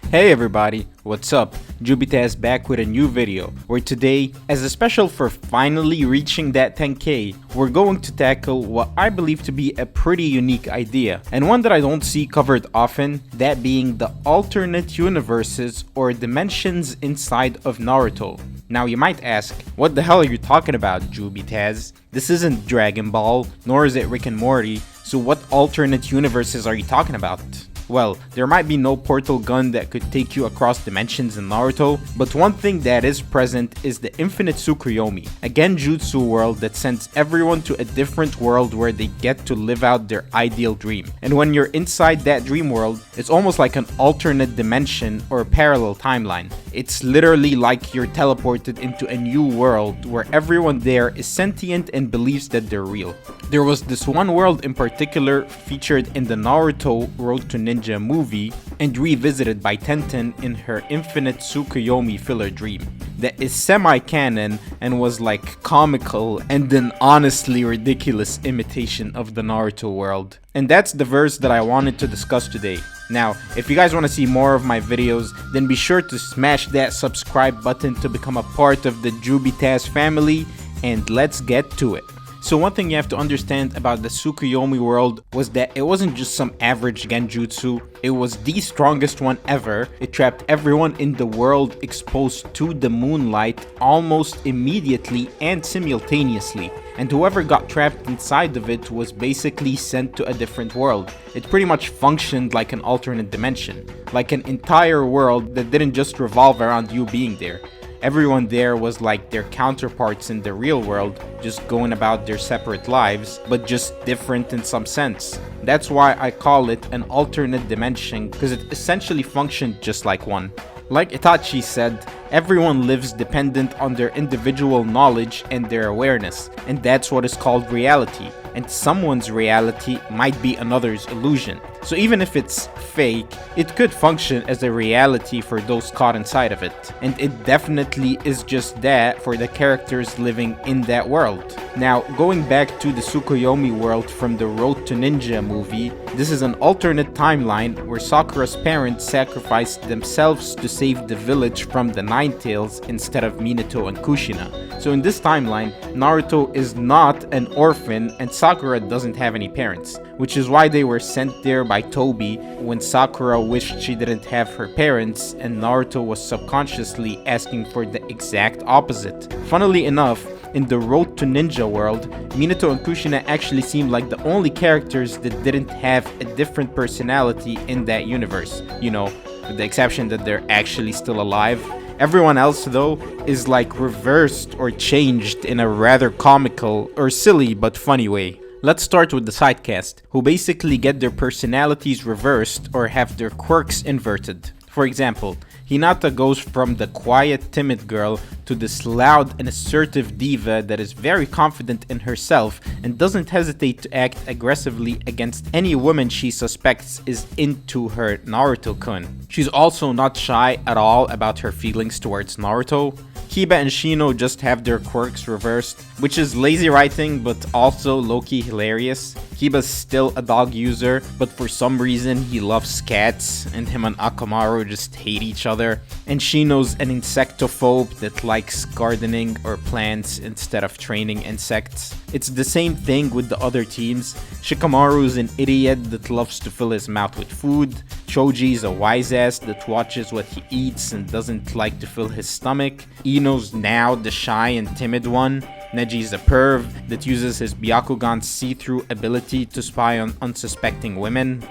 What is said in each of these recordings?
Hey everybody, what's up? Jubitaz back with a new video, where today, as a special for finally reaching that 10k, we're going to tackle what I believe to be a pretty unique idea, and one that I don't see covered often, that being the alternate universes or dimensions inside of Naruto. Now you might ask, what the hell are you talking about, Jubitaz? This isn't Dragon Ball, nor is it Rick and Morty, so what alternate universes are you talking about? Well, there might be no portal gun that could take you across dimensions in Naruto, but one thing that is present is the Infinite Tsukuyomi, a genjutsu world that sends everyone to a different world where they get to live out their ideal dream. And when you're inside that dream world, it's almost like an alternate dimension or parallel timeline. It's literally like you're teleported into a new world where everyone there is sentient and believes that they're real. There was this one world in particular featured in the Naruto Road to Ninja movie and revisited by Tenten in her Infinite Tsukuyomi filler dream that is semi-canon and was like comical and an honestly ridiculous imitation of the Naruto world. And that's the verse that I wanted to discuss today. Now, if you guys want to see more of my videos, then be sure to smash that subscribe button to become a part of the Jubitaz family, and let's get to it. So one thing you have to understand about the Tsukuyomi world was that it wasn't just some average genjutsu, it was the strongest one ever. It trapped everyone in the world exposed to the moonlight almost immediately and simultaneously, and whoever got trapped inside of it was basically sent to a different world. It pretty much functioned like an alternate dimension, like an entire world that didn't just revolve around you being there. Everyone there was like their counterparts in the real world, just going about their separate lives, but just different in some sense. That's why I call it an alternate dimension, because it essentially functioned just like one. Like Itachi said, everyone lives dependent on their individual knowledge and their awareness, and that's what is called reality. And someone's reality might be another's illusion. So even if it's fake, it could function as a reality for those caught inside of it. And it definitely is just that for the characters living in that world. Now, going back to the Tsukuyomi world from the Road to Ninja movie, this is an alternate timeline where Sakura's parents sacrificed themselves to save the village from the Nine Tails instead of Minato and Kushina. So in this timeline, Naruto is not an orphan and Sakura doesn't have any parents, which is why they were sent there by Tobi when Sakura wished she didn't have her parents and Naruto was subconsciously asking for the exact opposite. Funnily enough, in the Road to Ninja world, Minato and Kushina actually seemed like the only characters that didn't have a different personality in that universe, you know, with the exception that they're actually still alive. Everyone else, though, is like reversed or changed in a rather comical or silly but funny way. Let's start with the sidecast, who basically get their personalities reversed or have their quirks inverted. For example, Hinata goes from the quiet, timid girl to this loud and assertive diva that is very confident in herself and doesn't hesitate to act aggressively against any woman she suspects is into her Naruto-kun. She's also not shy at all about her feelings towards Naruto. Kiba and Shino just have their quirks reversed, which is lazy writing but also low-key hilarious. Kiba's still a dog user, but for some reason he loves cats, and him and Akamaru just hate each other. And Shino's an insectophobe that likes gardening or plants instead of training insects. It's the same thing with the other teams. Shikamaru's an idiot that loves to fill his mouth with food. Choji's a wise ass that watches what he eats and doesn't like to fill his stomach. Ino's now the shy and timid one. Neji's a perv that uses his Byakugan's see-through ability to spy on unsuspecting women.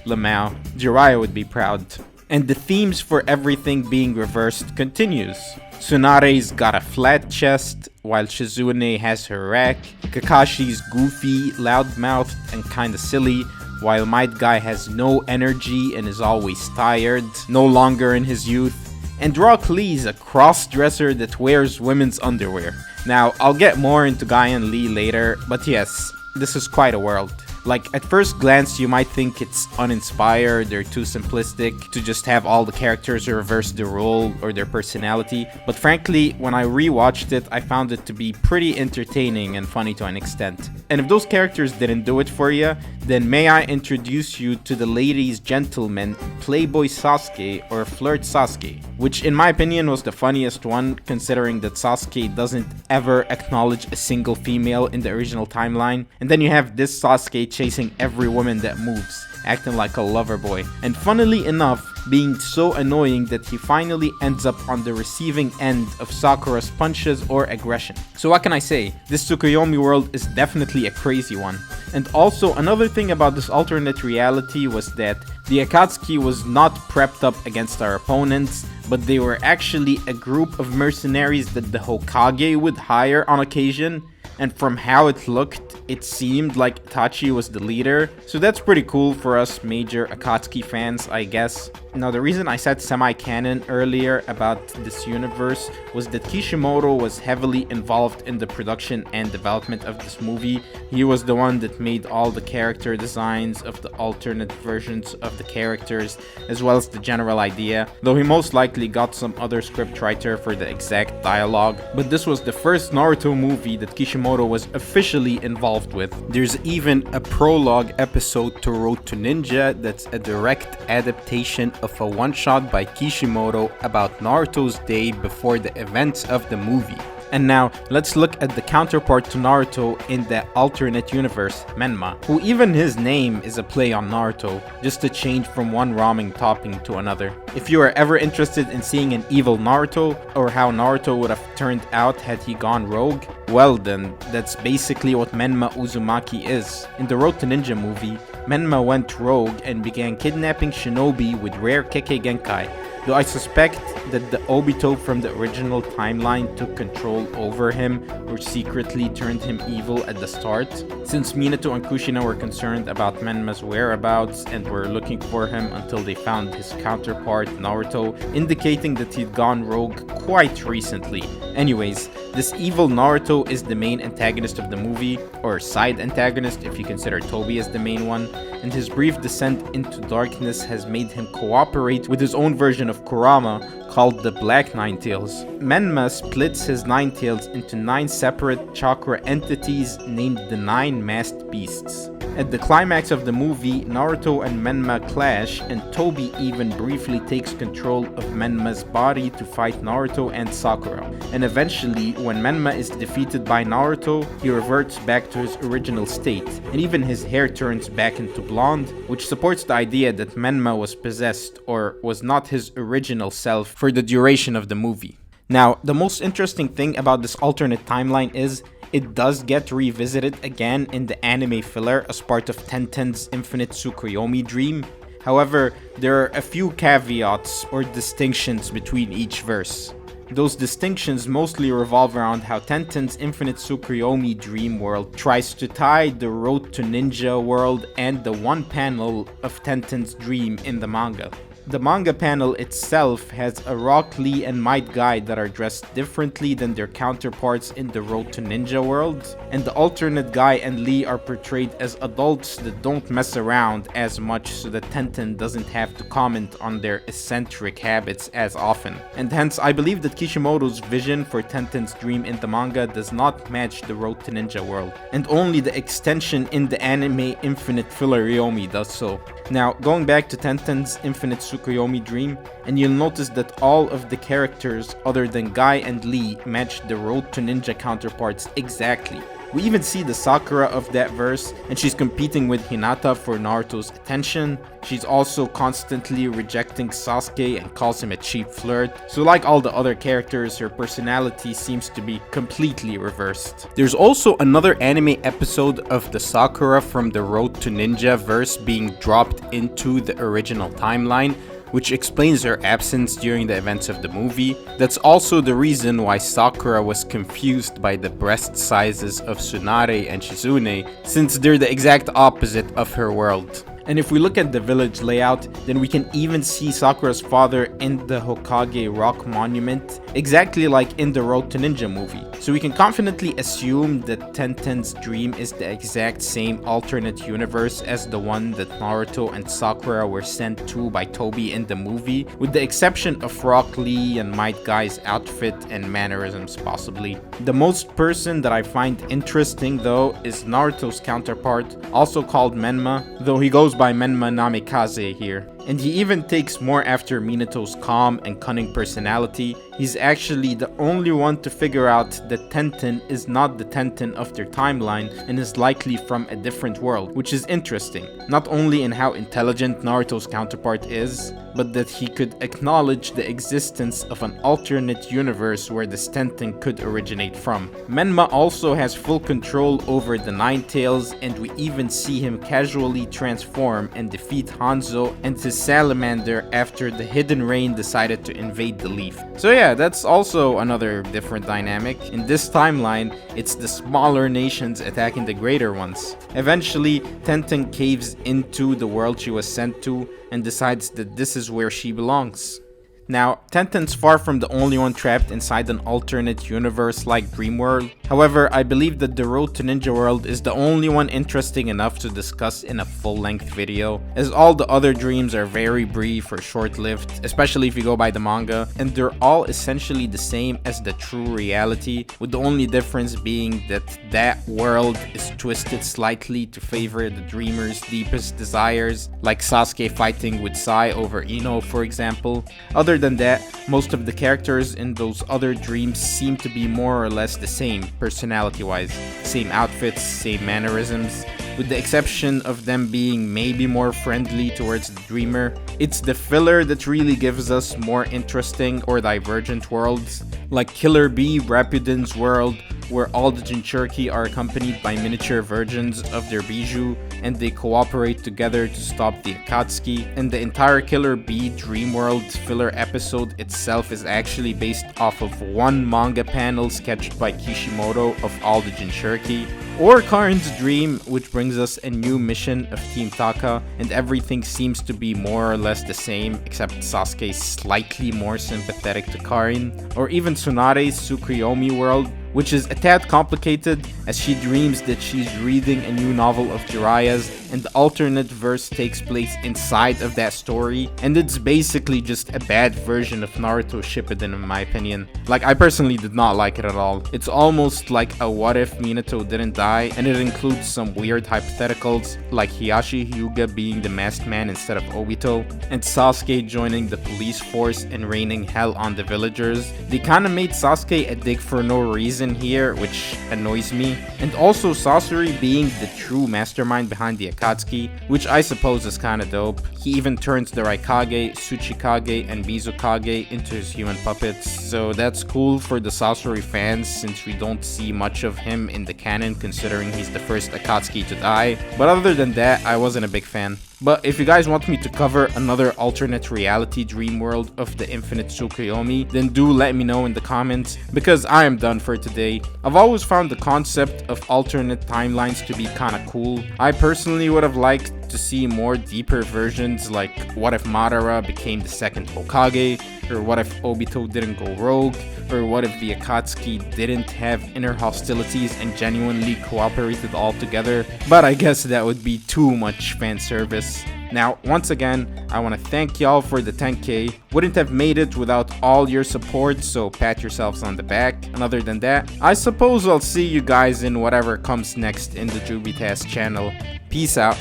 Lamau. Jiraiya would be proud. And the themes for everything being reversed continues. Tsunade's got a flat chest, while Shizune has her rack. Kakashi's goofy, loudmouthed, and kinda silly, while Might Guy has no energy and is always tired, no longer in his youth. And Rock Lee's a cross-dresser that wears women's underwear. Now, I'll get more into Guy and Lee later, but yes, this is quite a world. Like, at first glance, you might think it's uninspired or too simplistic to just have all the characters reverse their role or their personality, but frankly, when I rewatched it, I found it to be pretty entertaining and funny to an extent. And if those characters didn't do it for you, then may I introduce you to the ladies' gentleman, Playboy Sasuke or Flirt Sasuke, which in my opinion was the funniest one, considering that Sasuke doesn't ever acknowledge a single female in the original timeline. And then you have this Sasuke chasing every woman that moves, acting like a lover boy, and funnily enough, being so annoying that he finally ends up on the receiving end of Sakura's punches or aggression. So what can I say? This Tsukuyomi world is definitely a crazy one. And also, another thing about this alternate reality was that the Akatsuki was not prepped up against our opponents, but they were actually a group of mercenaries that the Hokage would hire on occasion. And from how it looked, it seemed like Itachi was the leader. So that's pretty cool for us major Akatsuki fans, I guess. Now, the reason I said semi-canon earlier about this universe was that Kishimoto was heavily involved in the production and development of this movie. He was the one that made all the character designs of the alternate versions of the characters, as well as the general idea, though he most likely got some other scriptwriter for the exact dialogue. But this was the first Naruto movie that Kishimoto was officially involved with. There's even a prologue episode to Road to Ninja that's a direct adaptation of a one-shot by Kishimoto about Naruto's day before the events of the movie. And now, let's look at the counterpart to Naruto in the alternate universe, Menma, who even his name is a play on Naruto, just a change from one ramen topping to another. If you are ever interested in seeing an evil Naruto, or how Naruto would have turned out had he gone rogue, well then, that's basically what Menma Uzumaki is. In the Road to Ninja movie, Menma went rogue and began kidnapping shinobi with rare Kekkei Genkai, though I suspect that the Obito from the original timeline took control over him or secretly turned him evil at the start, since Minato and Kushina were concerned about Menma's whereabouts and were looking for him until they found his counterpart Naruto, indicating that he'd gone rogue quite recently. Anyways, this evil Naruto is the main antagonist of the movie, or side antagonist if you consider Tobi as the main one, and his brief descent into darkness has made him cooperate with his own version of Kurama called the Black Nine Tails. Menma splits his Nine Tails into 9 separate chakra entities named the 9 Masked Beasts. At the climax of the movie, Naruto and Menma clash, and Tobi even briefly takes control of Menma's body to fight Naruto and Sakura. And eventually, when Menma is defeated by Naruto, he reverts back to his original state, and even his hair turns back into blonde, which supports the idea that Menma was possessed or was not his original self for the duration of the movie. Now, the most interesting thing about this alternate timeline is it does get revisited again in the anime filler as part of Tenten's Infinite Tsukuyomi dream. However, there are a few caveats or distinctions between each verse. Those distinctions mostly revolve around how Tenten's Infinite Tsukuyomi dream world tries to tie the Road to Ninja world and the one panel of Tenten's dream in the manga. The manga panel itself has a Rock Lee and Might Guy that are dressed differently than their counterparts in the Road to Ninja world, and the alternate Guy and Lee are portrayed as adults that don't mess around as much so that Tenten doesn't have to comment on their eccentric habits as often. And hence, I believe that Kishimoto's vision for Tenten's dream in the manga does not match the Road to Ninja world, and only the extension in the anime Infinite Filleryomi does so. Now, going back to Tenten's Infinite Tsukuyomi dream, and you'll notice that all of the characters other than Guy and Lee match the Road to Ninja counterparts exactly. We even see the Sakura of that verse, and she's competing with Hinata for Naruto's attention. She's also constantly rejecting Sasuke and calls him a cheap flirt. So like all the other characters, her personality seems to be completely reversed. There's also another anime episode of the Sakura from the Road to Ninja verse being dropped into the original timeline, which explains her absence during the events of the movie. That's also the reason why Sakura was confused by the breast sizes of Tsunade and Shizune, since they're the exact opposite of her world. And if we look at the village layout, then we can even see Sakura's father in the Hokage rock monument, exactly like in the Road to Ninja movie. So we can confidently assume that Tenten's dream is the exact same alternate universe as the one that Naruto and Sakura were sent to by Toby in the movie, with the exception of Rock Lee and Might Guy's outfit and mannerisms possibly. The most person that I find interesting though is Naruto's counterpart, also called Menma, though he goes by Menma Namikaze here. And he even takes more after Minato's calm and cunning personality. He's actually the only one to figure out that Tenten is not the Tenten of their timeline and is likely from a different world, which is interesting, not only in how intelligent Naruto's counterpart is, but that he could acknowledge the existence of an alternate universe where this Tenten could originate from. Menma also has full control over the Nine Tails, and we even see him casually transform and defeat Hanzo and his salamander after the Hidden Rain decided to invade the leaf. So yeah, that's also another different dynamic. In this timeline, it's the smaller nations attacking the greater ones. Eventually, Tenten caves into the world she was sent to and decides that this is where she belongs. Now, Tenten's far from the only one trapped inside an alternate universe like Dreamworld. However, I believe that the Road to Ninja World is the only one interesting enough to discuss in a full-length video, as all the other dreams are very brief or short-lived, especially if you go by the manga, and they're all essentially the same as the true reality, with the only difference being that that world is twisted slightly to favor the dreamer's deepest desires, like Sasuke fighting with Sai over Ino, for example. Other than that, most of the characters in those other dreams seem to be more or less the same, personality-wise. Same outfits, same mannerisms, with the exception of them being maybe more friendly towards the dreamer. It's the filler that really gives us more interesting or divergent worlds, like Killer Bee Rapidin's world, where all the Jinchuriki are accompanied by miniature versions of their bijou, and they cooperate together to stop the Akatsuki, and the entire Killer Bee Dream World filler episode itself is actually based off of one manga panel sketched by Kishimoto of all the Jinchuriki. Or Karin's dream, which brings us a new mission of Team Taka, and everything seems to be more or less the same, except Sasuke slightly more sympathetic to Karin. Or even Tsunade's Tsukuyomi world, which is a tad complicated as she dreams that she's reading a new novel of Jiraiya's, and the alternate verse takes place inside of that story, and it's basically just a bad version of Naruto Shippuden in my opinion. Like, I personally did not like it at all. It's almost like a what if Minato didn't die, and it includes some weird hypotheticals like Hiyashi Hyuga being the masked man instead of Obito, and Sasuke joining the police force and raining hell on the villagers. They kinda made Sasuke a dick for no reason here, which annoys me, and also Sasori being the true mastermind behind the Akatsuki, which I suppose is kinda dope. He even turns the Raikage, Tsuchikage, and Mizukage into his human puppets, so that's cool for the Sasori fans since we don't see much of him in the canon considering he's the first Akatsuki to die, but other than that, I wasn't a big fan. But if you guys want me to cover another alternate reality dream world of the Infinite Tsukuyomi, then do let me know in the comments, because I am done for today. I've always found the concept of alternate timelines to be kinda cool. I personally would have liked to see more deeper versions, like what if Madara became the second Hokage, or what if Obito didn't go rogue, or what if the Akatsuki didn't have inner hostilities and genuinely cooperated all together, but I guess that would be too much fan service. Now, once again, I want to thank y'all for the 10k. Wouldn't have made it without all your support, so pat yourselves on the back. And other than that, I suppose I'll see you guys in whatever comes next in the Jubitas channel. Peace out.